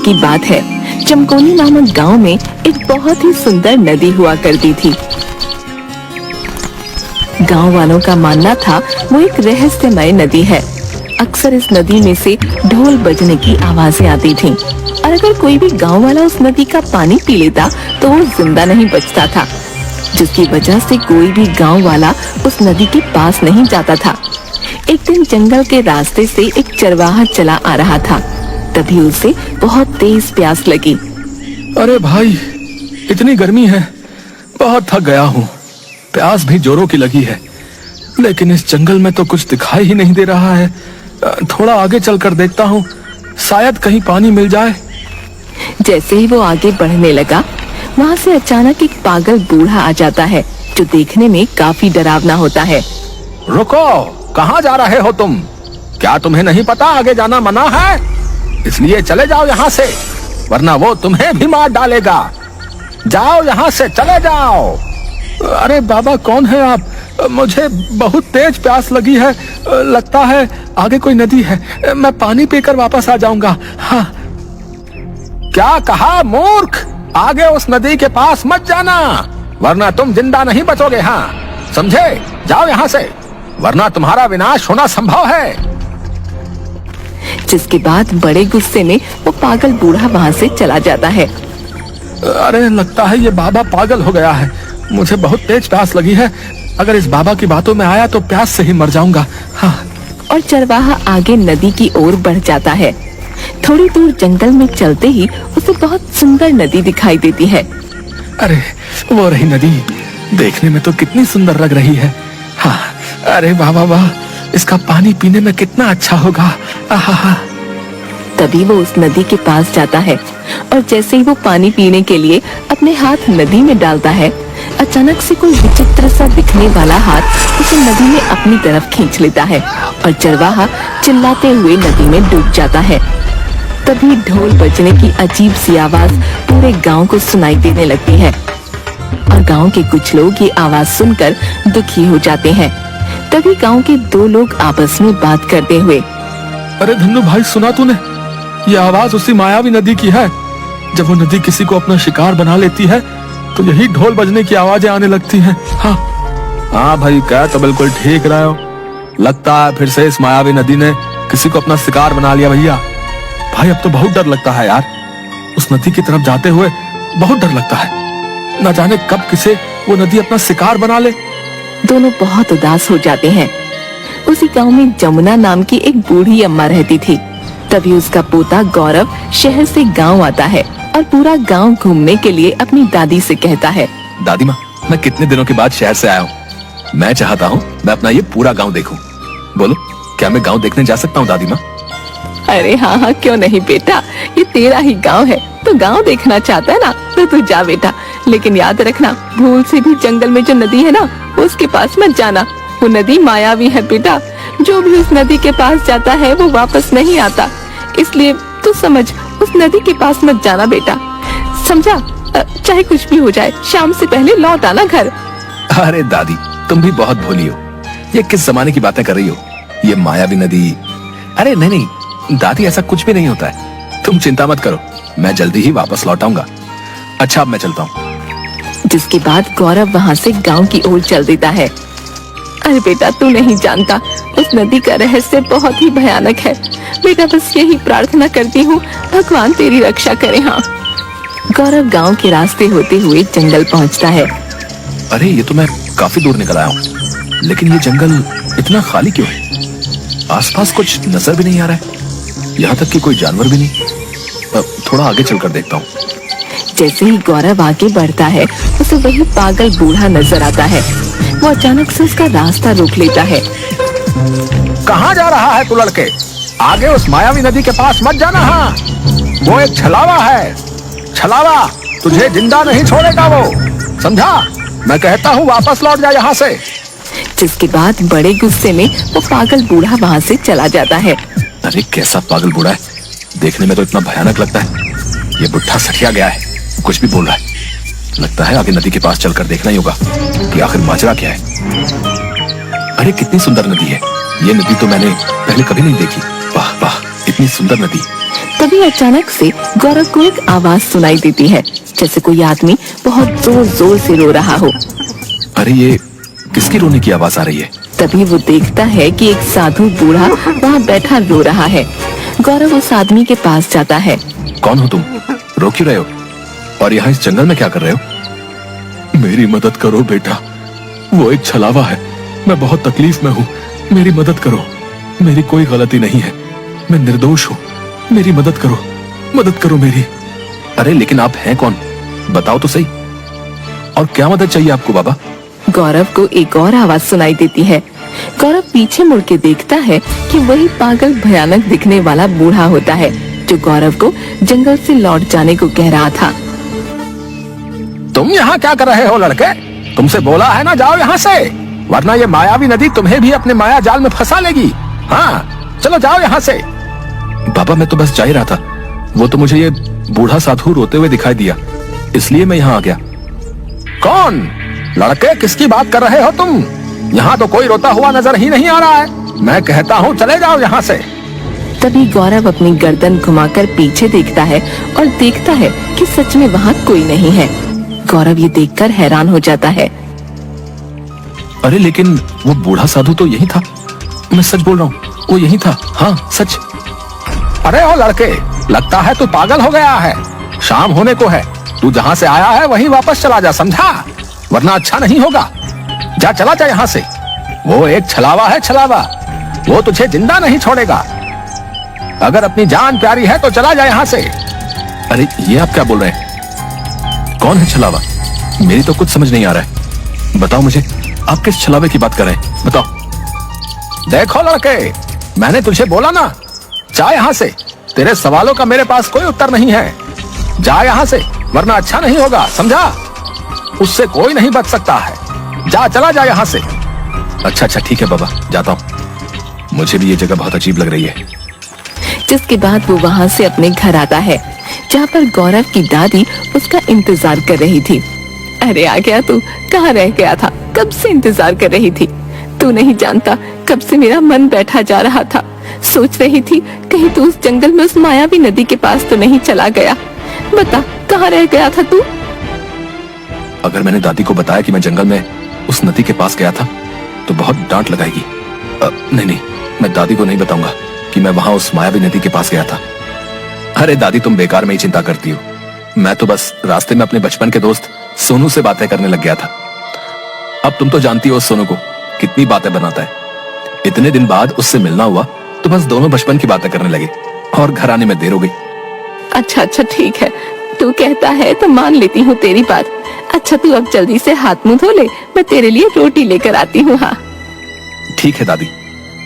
की बात है, चमकोनी नामक गांव में एक बहुत ही सुंदर नदी हुआ करती थी। गांव वालों का मानना था वो एक रहस्यमय नदी है। अक्सर इस नदी में से ढोल बजने की आवाजें आती थीं और अगर कोई भी गांव वाला उस नदी का पानी पी लेता तो वो जिंदा नहीं बचता था, जिसकी वजह से कोई भी गांव वाला उस नदी के पास नहीं जाता था। एक दिन जंगल के रास्ते से एक चरवाहा चला आ रहा था, तभी उसे बहुत तेज प्यास लगी। अरे भाई, इतनी गर्मी है, बहुत थक गया हूँ। प्यास भी जोरों की लगी है, लेकिन इस जंगल में तो कुछ दिखाई ही नहीं दे रहा है। थोड़ा आगे चलकर देखता हूँ, शायद कहीं पानी मिल जाए। जैसे ही वो आगे बढ़ने लगा, वहाँ से अचानक एक पागल बूढ़ा आ जाता है, जो देखने में काफी डरावना होता है। रुको, कहाँ जा रहे हो तुम? क्या तुम्हें नहीं पता आगे जाना मना है? इसलिए चले जाओ यहाँ से, वरना वो तुम्हें भी मार डालेगा। जाओ यहाँ से, चले जाओ। अरे बाबा, कौन है आप? मुझे बहुत तेज प्यास लगी है, लगता है आगे कोई नदी है। मैं पानी पीकर वापस आ जाऊंगा। हाँ। क्या कहा मूर्ख? आगे उस नदी के पास मत जाना, वरना तुम जिंदा नहीं बचोगे। हाँ, समझे? जाओ यहाँ से, वरना तुम्हारा विनाश होना संभव है। जिसके बाद बड़े गुस्से में वो पागल बूढ़ा वहाँ से चला जाता है। अरे, लगता है ये बाबा पागल हो गया है। मुझे बहुत तेज प्यास लगी है, अगर इस बाबा की बातों में आया तो प्यास से ही मर जाऊंगा। हाँ। और चरवाहा आगे नदी की ओर बढ़ जाता है। थोड़ी दूर जंगल में चलते ही उसे बहुत सुंदर नदी दिखाई देती है। अरे, वो रही नदी, देखने में तो कितनी सुंदर लग रही है। हाँ, अरे वाह वाह वाह, इसका पानी पीने में कितना अच्छा होगा। आहा। तभी वो उस नदी के पास जाता है और जैसे ही वो पानी पीने के लिए अपने हाथ नदी में डालता है, अचानक से कोई विचित्र सा दिखने वाला हाथ उसे नदी में अपनी तरफ खींच लेता है और चरवाहा चिल्लाते हुए नदी में डूब जाता है। तभी ढोल बजने की अजीब सी आवाज पूरे गांव को सुनाई देने लगती है और गांव के कुछ लोग ये आवाज सुनकर दुखी हो जाते हैं। तभी गांव के दो लोग आपस में बात करते हुए, अरे धन्नू भाई, सुना तूने? ये आवाज उसी मायावी नदी की है। जब वो नदी किसी को अपना शिकार बना लेती है तो यही ढोल बजने की आवाजें आने लगती हैं। हाँ हाँ भाई, क्या तो बिल्कुल ठीक रहे हो। लगता है फिर से इस मायावी नदी ने किसी को अपना शिकार बना लिया। भैया भाई, अब तो बहुत डर लगता है यार। उस नदी की तरफ जाते हुए बहुत डर लगता है, न जाने कब किसे वो नदी अपना शिकार बना ले। दोनों बहुत उदास हो जाते हैं। उसी गांव में जमुना नाम की एक बूढ़ी अम्मा रहती थी। तभी उसका पोता गौरव शहर से गांव आता है और पूरा गांव घूमने के लिए अपनी दादी से कहता है, दादी माँ, मैं कितने दिनों के बाद शहर से आया हूँ। मैं चाहता हूँ मैं अपना ये पूरा गांव देखूं। बोलो, क्या मैं गांव देखने जा सकता हूँ दादी माँ? अरे हाँ हाँ, क्यों नहीं बेटा, ये तेरा ही गांव है, तो गांव देखना चाहता है ना, तो तू जा बेटा। लेकिन याद रखना, भूल से भी जंगल में जो नदी है ना, उसके पास मत जाना। वो नदी मायावी है बेटा, जो भी उस नदी के पास जाता है वो वापस नहीं आता। इसलिए तू समझ, उस नदी के पास मत जाना बेटा, समझा? चाहे कुछ भी हो जाए, शाम से पहले लौट आना घर। अरे दादी, तुम भी बहुत भोली हो। ये किस जमाने की बातें कर रही हो? ये मायावी नदी? अरे नहीं नहीं दादी, ऐसा कुछ भी नहीं होता है। तुम चिंता मत करो, मैं जल्दी ही वापस लौट आऊंगा। अच्छा, अब मैं चलता हूँ। जिसके बाद गौरव वहाँ से गांव की ओर चल देता है। अरे बेटा, तू नहीं जानता, उस नदी का रहस्य बहुत ही भयानक है बेटा। बस यही प्रार्थना करती हूँ, भगवान तेरी रक्षा करे। हाँ। गौरव गांव के रास्ते होते हुए जंगल पहुँचता है। अरे, ये तो मैं काफी दूर निकल आया हूँ, लेकिन ये जंगल इतना खाली क्यों है? आसपास कुछ नजर भी नहीं आ रहा है, यहाँ तक कि कोई जानवर भी नहीं। थोड़ा आगे चलकर देखता हूँ। जैसे ही गौरव आगे बढ़ता है, उसे वही पागल बूढ़ा नजर आता है। वो अचानक से उसका रास्ता रोक लेता है। कहाँ जा रहा है तू लड़के? आगे उस मायावी नदी के पास मत जाना। हाँ, वो एक छलावा है। छलावा तुझे जिंदा नहीं छोड़ेगा वो, समझा? मैं कहता हूँ वापस लौट जा यहाँ से। जिसके बाद बड़े गुस्से में वो पागल बूढ़ा वहाँ से चला जाता है। अरे कैसा पागल बूढ़ा है, देखने में तो इतना भयानक लगता है। ये बुढ़ा सठिया गया है, कुछ भी बोल रहा है। लगता है आगे नदी के पास चलकर देखना ही होगा कि आखिर माजरा क्या है। अरे कितनी सुंदर नदी है ये। नदी तो मैंने पहले कभी नहीं देखी। वाह वाह, कितनी सुंदर नदी। तभी अचानक से गौरव को एक आवाज सुनाई देती है, जैसे कोई आदमी बहुत जोर जोर से रो रहा हो। अरे ये किसकी रोने की आवाज आ रही है? तभी वो देखता है कि एक साधु बूढ़ा वहाँ बैठा रो रहा है। गौरव उस आदमी के पास जाता है। कौन हो तुम? रो क्यों रहे हो? और यहाँ इस जंगल में क्या कर रहे हो? मेरी मदद करो बेटा, वो एक छलावा है, मैं बहुत तकलीफ में हूँ, मेरी मदद करो। मेरी कोई गलती नहीं है, मैं निर्दोष हूँ, मेरी मदद करो मेरी। अरे लेकिन आप हैं कौन? बताओ तो सही, और क्या मदद चाहिए आपको बाबा? गौरव को एक और आवाज सुनाई देती है। गौरव पीछे मुड़ के देखता है कि वही पागल भयानक दिखने वाला बूढ़ा होता है जो गौरव को जंगल से लौट जाने को कह रहा था। तुम यहाँ क्या कर रहे हो लड़के? तुमसे बोला है ना जाओ यहाँ से, वरना ये मायावी नदी तुम्हें भी अपने माया जाल में फंसा लेगी। हाँ चलो जाओ यहाँ से। बाबा मैं तो बस जा ही रहा था, वो तो मुझे ये बूढ़ा साधु रोते हुए दिखाई दिया, इसलिए मैं यहाँ आ गया। कौन? लड़के किसकी बात कर रहे हो तुम? यहाँ तो कोई रोता हुआ नजर ही नहीं आ रहा है। मैं कहता हूँ चले जाओ यहाँ से। तभी गौरव अपनी गर्दन घुमाकर पीछे देखता है और देखता है कि सच में वहाँ कोई नहीं है। गौरव ये देखकर हैरान हो जाता है। अरे लेकिन वो बूढ़ा साधु तो यही था, मैं सच बोल रहा हूँ, वो यही था। हाँ सच। अरे ओ लड़के, लगता है तू पागल हो गया है। शाम होने को है, तू जहाँ से आया है वहीं वापस चला जा, समझा? वरना अच्छा नहीं होगा। जा चला जा यहाँ से। वो एक छलावा है, छलावा, वो तुझे जिंदा नहीं छोड़ेगा। अगर अपनी जान प्यारी है तो चला जा यहाँ से। अरे ये आप क्या बोल रहे हैं? कौन है छलावा? मेरी तो कुछ समझ नहीं आ रहा है, बताओ मुझे, आप किस छलावे की बात कर रहे हैं, बताओ। देखो लड़के, मैंने तुझे बोला ना, जा यहाँ से। तेरे सवालों का मेरे पास कोई उत्तर नहीं है। जा यहाँ से, वरना अच्छा नहीं होगा, समझा? उससे कोई नहीं बच सकता है। जा चला जा यहाँ से। अच्छा अच्छा ठीक है बाबा, जाता हूँ। मुझे भी ये जगह बहुत अजीब लग रही है। जिसके बाद वो वहाँ से अपने घर आता है, जहाँ पर गौरव की दादी उसका इंतजार कर रही थी। अरे आ गया तू, कहाँ रह गया था? कब से इंतजार कर रही थी। तू नहीं जानता कब से मेरा मन बैठा जा रहा था। सोच रही थी कहीं तू उस जंगल में उस मायावी नदी के पास तो नहीं चला गया। बता कहाँ रह गया था तू? अगर मैंने दादी को बताया कि मैं जंगल में उस नदी के पास गया था तो बहुत डांट लगाएगी। नहीं, मैं दादी को नहीं बताऊंगा कि मैं वहां उस मायावी नदी के पास गया था। अरे दादी तुम बेकार में ही चिंता करती हो, मैं तो बस रास्ते में अपने बचपन के दोस्त सोनू से बातें करने लग गया था। अब तुम तो जानती हो उस सोनू को, कितनी बातें बनाता है। इतने दिन बाद उससे मिलना हुआ तो बस दोनों बचपन की बातें करने लगे और घर आने में देर हो गई। अच्छा ठीक है, तू कहता है तो मान लेती हूँ तेरी बात। अच्छा तू अब जल्दी से हाथ मुंह धो ले, मैं तेरे लिए रोटी लेकर आती हूँ। हाँ ठीक है दादी,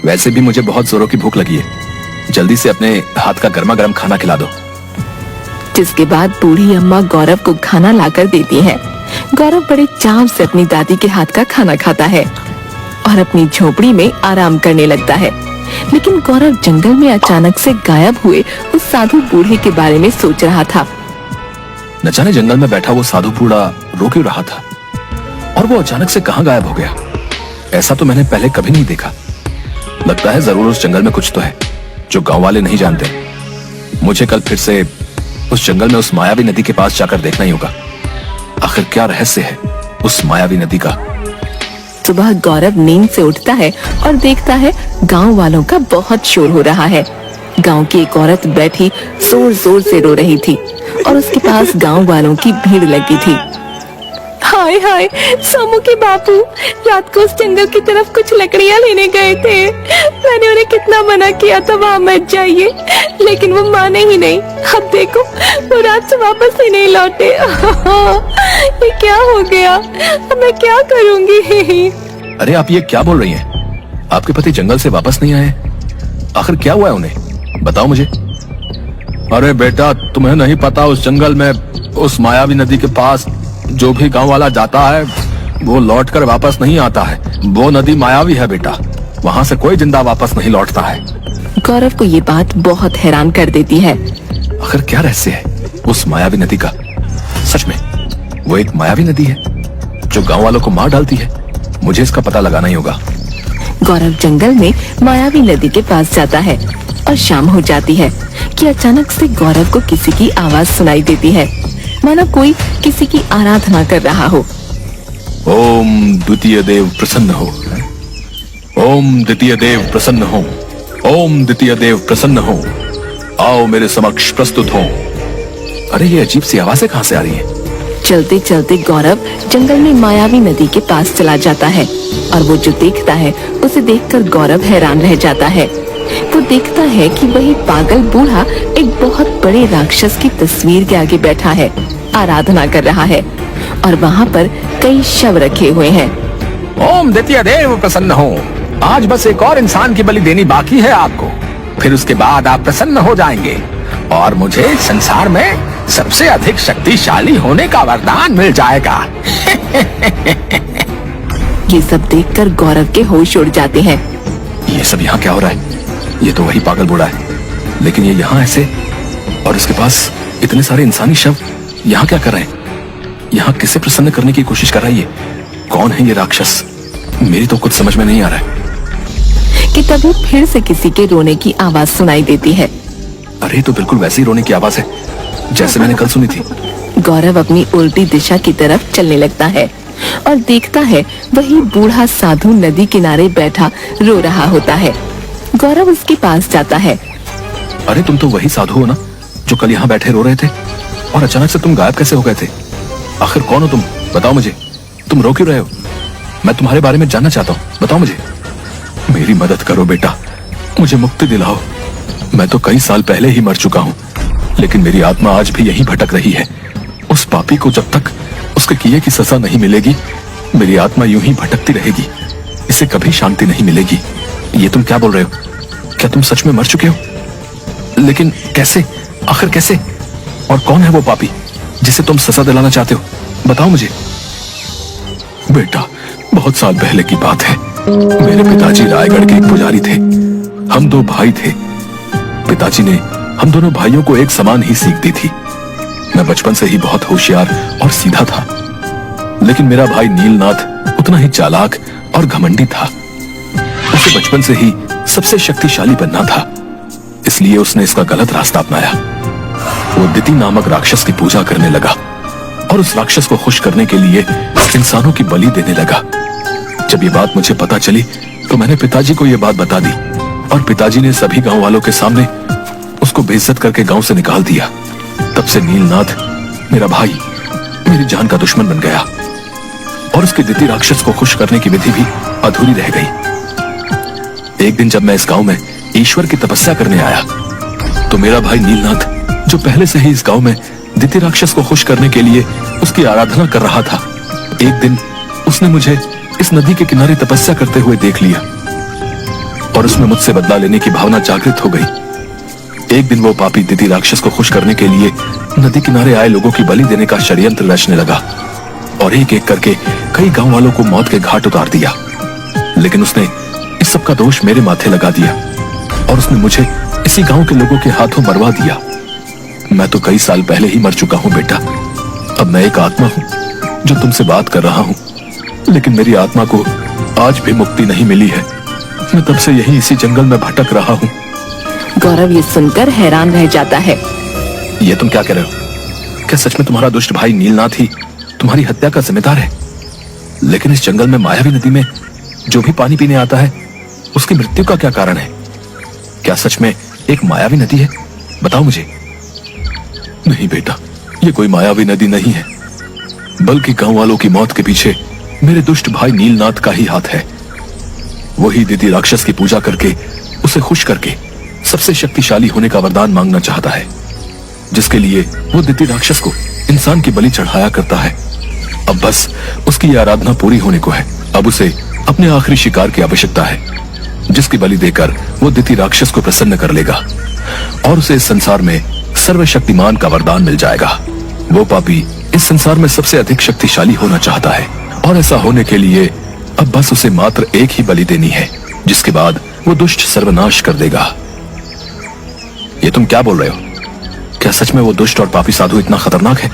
वैसे भी मुझे बहुत जोरों की भूख लगी है, जल्दी से अपने हाथ का गर्मा गर्म खाना खिला दो। जिसके बाद बूढ़ी अम्मा गौरव को खाना लाकर देती है। गौरव बड़े चाव से अपनी दादी के हाथ का खाना खाता है और अपनी झोपड़ी में आराम करने लगता है। लेकिन गौरव जंगल में अचानक से गायब हुए उस साधु बूढ़े के बारे में सोच रहा था। न जाने जंगल में बैठा वो साधु बूढ़ा रो क्यों रहा था, और वो अचानक से कहाँ गायब हो गया। ऐसा तो मैंने पहले कभी नहीं देखा। लगता है जरूर उस जंगल में कुछ तो है जो गांव वाले नहीं जानते। मुझे कल फिर से उस जंगल में उस मायावी नदी के पास जाकर देखना ही होगा। आखिर क्या रहस्य है उस मायावी नदी का। सुबह गौरव नींद से उठता है और देखता है गांव वालों का बहुत शोर हो रहा है। गांव की एक औरत बैठी जोर जोर से रो रही थी और उसके पास गांव वालों की भीड़ लगी थी। हाय हाय, सोमू के बापू रात को उस जंगल की तरफ कुछ लकड़ियां लेने गए थे। मैंने उन्हें कितना मना किया था वहाँ मत जाइए, लेकिन वो माने ही नहीं। अब देखो वो रात से वापस ही नहीं लौटे। ये क्या हो गया, अब मैं क्या करूँगी? अरे आप ये क्या बोल रही हैं? आपके पति जंगल से वापस नहीं आए? आखिर क्या हुआ है उन्हें, बताओ मुझे। अरे बेटा तुम्हें नहीं पता, उस जंगल में उस मायावी नदी के पास जो भी गांव वाला जाता है वो लौटकर वापस नहीं आता है। वो नदी मायावी है बेटा, वहाँ से कोई जिंदा वापस नहीं लौटता है। गौरव को ये बात बहुत हैरान कर देती है। आखिर क्या रहस्य है उस मायावी नदी का? सच में वो एक मायावी नदी है जो गांव वालों को मार डालती है। मुझे इसका पता लगाना ही होगा। गौरव जंगल में मायावी नदी के पास जाता है और शाम हो जाती है कि अचानक से गौरव को किसी की आवाज सुनाई देती है, मानो कोई किसी की आराधना कर रहा हो। ओम द्वितीय देव प्रसन्न हो, ओम द्वितीय देव प्रसन्न हो, ओम द्वितीय देव प्रसन्न हो, आओ मेरे समक्ष प्रस्तुत हो। अरे ये अजीब सी आवाजें कहाँ से आ रही हैं? चलते चलते गौरव जंगल में मायावी नदी के पास चला जाता है और वो जो देखता है उसे देखकर गौरव हैरान रह जाता है। वो देखता है कि वही पागल बूढ़ा एक बहुत बड़े राक्षस की तस्वीर के आगे बैठा है, आराधना कर रहा है और वहाँ पर कई शव रखे हुए हैं। ओम द्वितीय देव प्रसन्न हो, आज बस एक और इंसान की बलि देनी बाकी है आपको, फिर उसके बाद आप प्रसन्न हो जाएंगे और मुझे संसार में सबसे अधिक शक्तिशाली होने का वरदान मिल जाएगा। ये सब देखकर गौरव के होश उड़ जाते हैं। ये सब यहाँ क्या हो रहा है? ये तो वही पागल बूढ़ा है, लेकिन ये यहाँ ऐसे, और इसके पास इतने सारे इंसानी शव यहाँ क्या कर रहे हैं? यहाँ किसे प्रसन्न करने की कोशिश कर रहा है ये? कौन है ये राक्षस? मेरी तो कुछ समझ में नहीं आ रहा है। कि तभी फिर से किसी के रोने की आवाज सुनाई देती है। अरे तो बिल्कुल वैसी रोने की आवाज है जैसे मैंने कल सुनी थी। गौरव अपनी उल्टी दिशा की तरफ चलने लगता है और देखता है वही बूढ़ा साधु नदी किनारे बैठा रो रहा होता है। गौरव उसके पास जाता है। अरे तुम तो वही साधु हो ना जो कल यहाँ बैठे रो रहे थे, और अचानक से तुम गायब कैसे हो गए थे? आखिर कौन हो तुम? बताओ मुझे, तुम रो क्यों रहे हो? मैं तुम्हारे बारे में जानना चाहता हूँ, बताओ मुझे। मेरी मदद करो बेटा, मुझे मुक्ति दिलाओ। मैं तो कई साल पहले ही मर चुका हूँ, लेकिन मेरी आत्मा आज भी यहीं भटक रही है। उस पापी को जब तक उसके किए की सजा नहीं मिलेगी, मेरी आत्मा यूं ही भटकती रहेगी, इसे कभी शांति नहीं मिलेगी। ये तुम क्या बोल रहे हो? क्या तुम सच में मर चुके हो? लेकिन कैसे, आखिर कैसे? और कौन है वो पापी जिसे तुम सजा दिलाना चाहते हो? बताओ मुझे। बेटा, बहुत साल पहले की बात है। मेरे पिताजी रायगढ़ के एक पुजारी थे। हम दो भाई थे। पिताजी ने हम दोनों भाइयों को एक समान ही सीख दी थी। मैं बचपन से ही बहुत होशियार और सीधा था, लेकिन मेरा भाई नीलनाथ उतना ही चालाक और घमंडी था। उसे बचपन से ही सबसे शक्तिशाली बनना था, इसलिए उसने इसका गलत रास्ता अपनाया। वो दिति नामक राक्षस की पूजा करने लगा और उस राक्षस को खुश करने के लिए इंसानों की बलि देने लगा। जब ये बात मुझे पता चली तो मैंने पिताजी को ये बात बता दी और पिताजी ने सभी गांव वालों के सामने उसको बेइज्जत करके गांव से निकाल दिया। तब से नीलनाथ मेरा भाई मेरी जान का दुश्मन बन गया और उसके दिति राक्षस को खुश करने की विधि भी अधूरी रह गई। एक दिन जब मैं इस गांव में ईश्वर की तपस्या करने आया तो मेरा भाई नीलनाथ, जो पहले से ही इस गांव में दिति राक्षस को खुश करने के लिए उसकी आराधना कर रहा था, एक दिन उसने मुझे इस नदी के किनारे तपस्या करते हुए देख लिया और उसमें मुझसे बदला लेने की भावना जागृत हो गई। एक दिन वो पापी दिति राक्षस को खुश करने के लिए नदी किनारे आए लोगों की बलि देने का षड्यंत्र रचने लगा और एक एक करके कई गांव वालों को मौत के घाट उतार दिया। लेकिन उसने इस सब का दोष मेरे माथे लगा दिया और उसने मुझे इसी गांव के लोगों के हाथों मरवा दिया। मैं तो कई साल पहले ही मर चुका हूं बेटा। अब मैं एक आत्मा हूं जो तुमसे बात कर रहा हूं, लेकिन मेरी आत्मा को आज भी मुक्ति नहीं मिली है। मैं तब से यही इसी जंगल में भटक रहा हूं। गौरव ये सुनकर हैरान रह जाता है। ये तुम क्या कह रहे हो? क्या सच में तुम्हारा दुष्ट भाई नीलनाथ ही तुम्हारी हत्या का जिम्मेदार है? लेकिन इस जंगल में मायावी नदी में जो भी पानी पीने आता है उसकी मृत्यु का क्या कारण है? क्या सच में एक मायावी नदी है? बताओ मुझे। नहीं बेटा, ये कोई मायावी नदी नहीं है, बल्कि गांव वालों की मौत के पीछे मेरे दुष्ट भाई नीलनाथ का ही हाथ है। वही दिति राक्षस की पूजा करके उसे खुश करके सबसे शक्तिशाली होने का वरदान मांगना चाहता है, जिसके लिए वो दिति राक्षस को इंसान की बलि चढ़ाया करता है। अब बस उसकी ये आराधना पूरी होने को है। अब उसे अपने आखिरी शिकार की आवश्यकता है, जिसकी बलि देकर वो दिति राक्षस को प्रसन्न कर लेगा और उसे इस संसार में सर्वशक्तिमान का वरदान मिल जाएगा। वो पापी इस संसार में सबसे अधिक शक्तिशाली होना चाहता है और ऐसा होने के लिए अब बस उसे मात्र एक ही बलि देनी है, जिसके बाद वो दुष्ट सर्वनाश कर देगा। ये तुम क्या बोल रहे हो? क्या सच में वो दुष्ट और पापी साधु इतना खतरनाक है?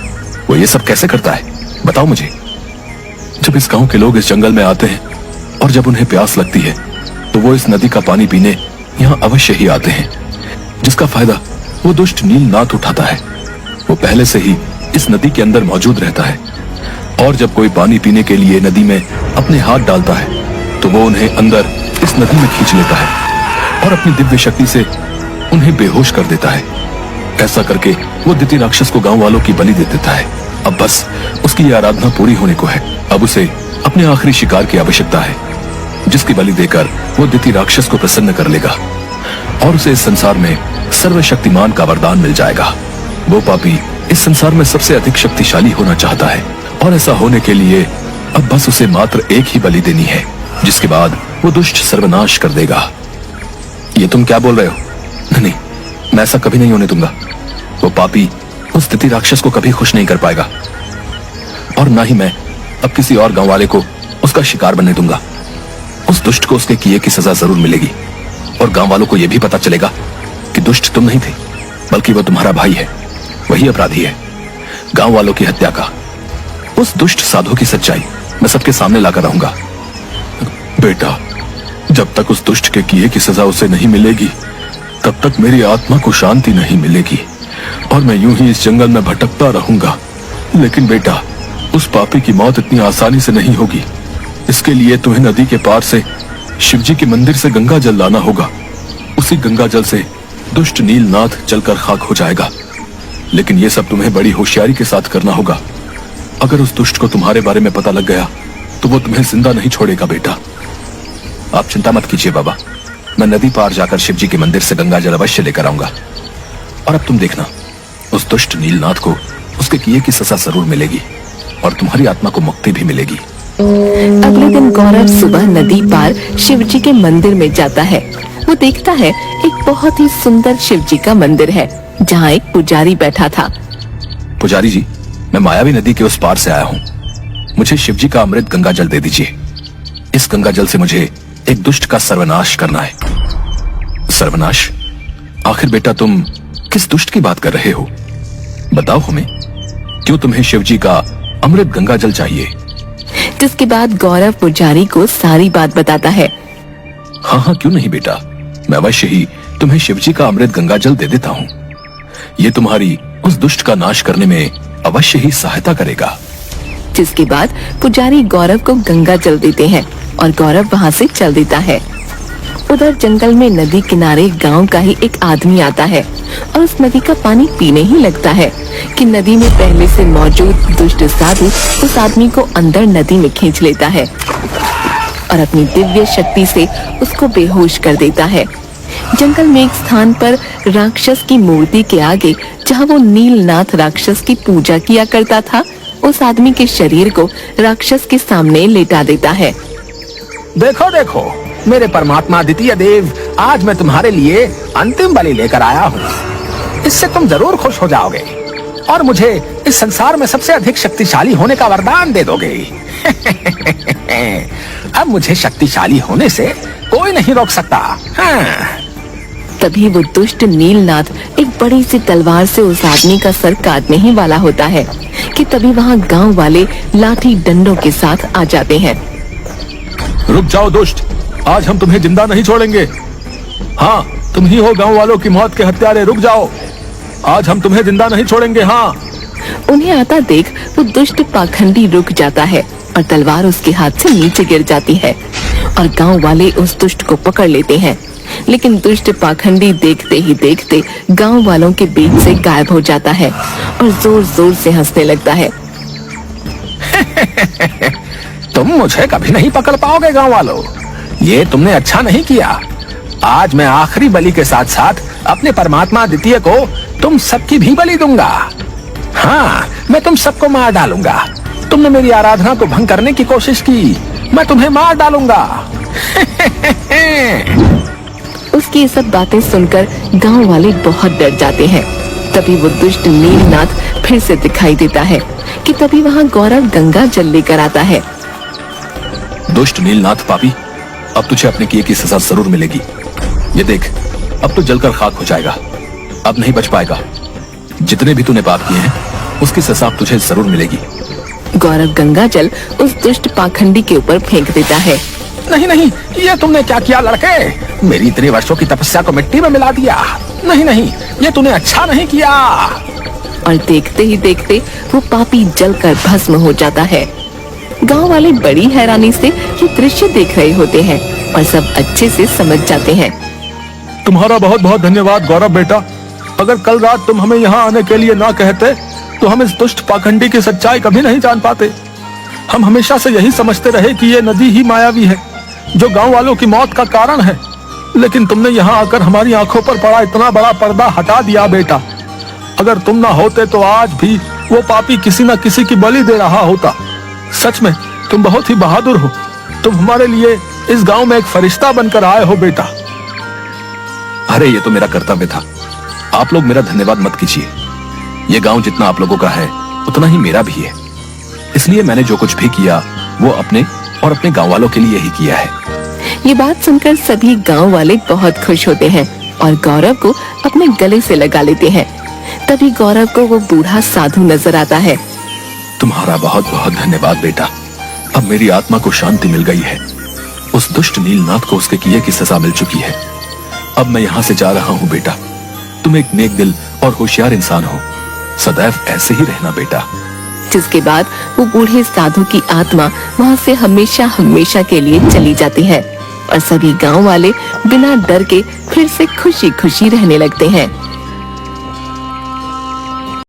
वो ये सब कैसे करता है? बताओ मुझे। जब इस गांव के लोग इस जंगल में आते हैं और जब उन्हें प्यास लगती है तो वो इस नदी का पानी पीने यहाँ अवश्य ही आते हैं, जिसका फायदा वो दुष्ट नीलनाथ उठाता है। वो पहले से ही इस नदी के अंदर मौजूद रहता है और जब कोई पानी पीने के लिए नदी में अपने हाथ डालता है तो वो उन्हें अंदर इस नदी में खींच लेता है और अपनी दिव्य शक्ति से उन्हें बेहोश कर देता है। ऐसा करके वो दिति राक्षस को गांव वालों की बलि दे देता है। अब बस उसकी ये आराधना पूरी होने को है। अब उसे अपने आखिरी शिकार की आवश्यकता है, जिसकी बलि देकर वो दिति राक्षस को प्रसन्न कर लेगा और उसे इस संसार में सर्वशक्तिमान का वरदान मिल जाएगा। वो पापी इस संसार में सबसे अधिक शक्तिशाली होना चाहता है और ऐसा होने के लिए अब बस उसे मात्र एक ही बलि देनी है, जिसके बाद वो दुष्ट सर्वनाश कर देगा। ये तुम क्या बोल रहे हो? नहीं, मैं ऐसा कभी नहीं होने दूंगा। वो पापी उस दिति राक्षस को कभी खुश नहीं कर पाएगा और ना ही मैं अब किसी और गांव वाले को उसका शिकार बनने दूंगा। उस दुष्ट को उसके किए की सजा जरूर मिलेगी और गांव वालों को यह भी पता चलेगा कि दुष्ट तुम नहीं थे, बल्कि वो तुम्हारा भाई है, वही अपराधी है। गांव वालों की हत्या का उस दुष्ट साधु की सच्चाई मैं सबके सामने लाकर रहूंगा। बेटा, जब तक उस दुष्ट के किए की सजा उसे नहीं मिलेगी तब तक मेरी आत्मा को शांति नहीं मिलेगी और मैं यूं ही इस जंगल में भटकता रहूंगा। लेकिन बेटा, उस पापी की मौत इतनी आसानी से नहीं होगी। इसके लिए तुम्हें नदी के पार से शिवजी के मंदिर से गंगा जल लाना होगा। उसी गंगा जल से दुष्ट नीलनाथ जलकर खाक हो जाएगा। लेकिन यह सब तुम्हें बड़ी होशियारी के साथ करना होगा। अगर उस दुष्ट को तुम्हारे बारे में पता लग गया तो वो तुम्हें जिंदा नहीं छोड़ेगा। बेटा, आप चिंता मत कीजिए बाबा, मैं नदी पार जाकर शिवजी के मंदिर से गंगा जल अवश्य लेकर आऊंगा। और अब तुम देखना, उस दुष्ट नीलनाथ को उसके किए की सजा जरूर मिलेगी और तुम्हारी आत्मा को मुक्ति भी मिलेगी। अगले दिन गौरव सुबह नदी पार शिवजी के मंदिर में जाता है। वो देखता है एक बहुत ही सुंदर शिवजी का मंदिर है, जहाँ एक पुजारी बैठा था। पुजारी जी, मैं मायावी नदी के उस पार से आया हूँ। मुझे शिवजी का अमृत गंगा जल दे दीजिए। इस गंगा जल से मुझे एक दुष्ट का सर्वनाश करना है। सर्वनाश? आखिर बेटा तुम किस दुष्ट की बात कर रहे हो? बताओ हमें, क्यों तुम्हें शिवजी का अमृत गंगा जल चाहिए? जिसके बाद गौरव पुजारी को सारी बात बताता है। हाँ, क्यों नहीं बेटा, मैं अवश्य ही तुम्हें शिवजी का अमृत गंगा जल दे देता हूँ। ये तुम्हारी उस दुष्ट का नाश करने में अवश्य ही सहायता करेगा। जिसके बाद पुजारी गौरव को गंगा जल देते हैं और गौरव वहाँ से चल देता है। उधर जंगल में नदी किनारे गांव का ही एक आदमी आता है और उस नदी का पानी पीने ही लगता है कि नदी में पहले से मौजूद दुष्ट साधु उस आदमी को अंदर नदी में खींच लेता है और अपनी दिव्य शक्ति से उसको बेहोश कर देता है। जंगल में एक स्थान पर राक्षस की मूर्ति के आगे, जहाँ वो नीलनाथ राक्षस की पूजा किया करता था, उस आदमी के शरीर को राक्षस के सामने लेटा देता है। देखो देखो, मेरे परमात्मा द्वितीय देव, आज मैं तुम्हारे लिए अंतिम बलि लेकर आया हूँ। इससे तुम जरूर खुश हो जाओगे और मुझे इस संसार में सबसे अधिक शक्तिशाली होने का वरदान दे दोगे। अब मुझे शक्तिशाली होने से कोई नहीं रोक सकता। हाँ। तभी वो दुष्ट नीलनाथ एक बड़ी सी तलवार से उस आदमी का सर काटने ही वाला होता है कि तभी वहाँ गांव वाले लाठी डंडों के साथ आ जाते हैं। रुक जाओ दुष्ट, आज हम तुम्हें जिंदा नहीं छोड़ेंगे। हाँ, तुम ही हो गांव वालों की मौत के हत्यारे। रुक जाओ, आज हम तुम्हें जिंदा नहीं छोड़ेंगे। हाँ। उन्हें आता देख वो दुष्ट पाखंडी रुक जाता है और तलवार उसके हाथ से नीचे गिर जाती है और गांव वाले उस दुष्ट को पकड़ लेते हैं। लेकिन दुष्ट पाखंडी देखते ही देखते गांव वालों के बीच से गायब हो जाता है और जोर जोर से हंसने लगता है। तुम मुझे कभी नहीं पकड़ पाओगे गांव वालों, ये तुमने अच्छा नहीं किया। आज मैं आखिरी बलि के साथ साथ अपने परमात्मा द्वितीय को तुम सबकी भी बलि दूंगा। हाँ, मैं तुम सबको मार डालूंगा। तुमने मेरी आराधना को भंग करने की कोशिश की, मैं तुम्हें मार डालूंगा। उसकी ये सब बातें सुनकर गांव वाले बहुत डर जाते हैं। तभी वो दुष्ट नीलनाथ फिर से दिखाई देता है कि तभी वहाँ गौरव गंगा जल लेकर आता है। दुष्ट नीलनाथ पापी, अब तुझे अपने किए की सजा जरूर मिलेगी। ये देख, अब तो जलकर खाक हो जाएगा, अब नहीं बच पाएगा। जितने भी तूने पाप किए हैं उसकी सजा अब तुझे जरूर मिलेगी। गौरव गंगा जल उस दुष्ट पाखंडी के ऊपर फेंक देता है। नहीं नहीं, ये तुमने क्या किया लड़के? मेरी इतने वर्षों की तपस्या को मिट्टी में मिला दिया। नहीं नहीं, ये तूने अच्छा नहीं किया। और देखते ही देखते वो पापी जलकर भस्म हो जाता है। गांव वाले बड़ी हैरानी से ये दृश्य देख रहे होते हैं और सब अच्छे से समझ जाते हैं। तुम्हारा बहुत बहुत धन्यवाद गौरव बेटा। अगर कल रात तुम हमें यहाँ आने के लिए ना कहते तो हम इस दुष्ट पाखंडी की सच्चाई कभी नहीं जान पाते। हम हमेशा से यही समझते रहे कि ये नदी ही मायावी है जो गांव वालों की मौत का कारण है, लेकिन तुमने यहाँ आकर हमारी आंखों पर पड़ा इतना बड़ा पर्दा हटा दिया बेटा। अगर तुम ना होते तो आज भी वो पापी किसी न किसी की बलि दे रहा होता। सच में तुम बहुत ही बहादुर हो। तुम हमारे लिए इस गांव में एक फरिश्ता बनकर आए हो बेटा। अरे ये तो मेरा कर्तव्य था, आप लोग मेरा धन्यवाद मत कीजिए। ये गांव जितना आप लोगों का है उतना ही मेरा भी है, इसलिए मैंने जो कुछ भी किया वो अपने और अपने गांव वालों के लिए ही किया है। ये बात सुनकर सभी गांव वाले बहुत खुश होते हैं और गौरव को अपने गले से लगा लेते हैं। तभी गौरव को वो बूढ़ा साधु नजर आता है। तुम्हारा बहुत बहुत धन्यवाद बेटा। अब मेरी आत्मा को शांति मिल गई है। उस दुष्ट नीलनाथ को उसके किए की सजा मिल चुकी है। अब मैं यहाँ से जा रहा हूँ बेटा। तुम एक नेक दिल और होशियार इंसान हो, सदैव ऐसे ही रहना बेटा। जिसके बाद वो बूढ़े साधु की आत्मा वहाँ से हमेशा हमेशा के लिए चली जाती है और सभी गांव वाले बिना डर के फिर से खुशी खुशी रहने लगते हैं।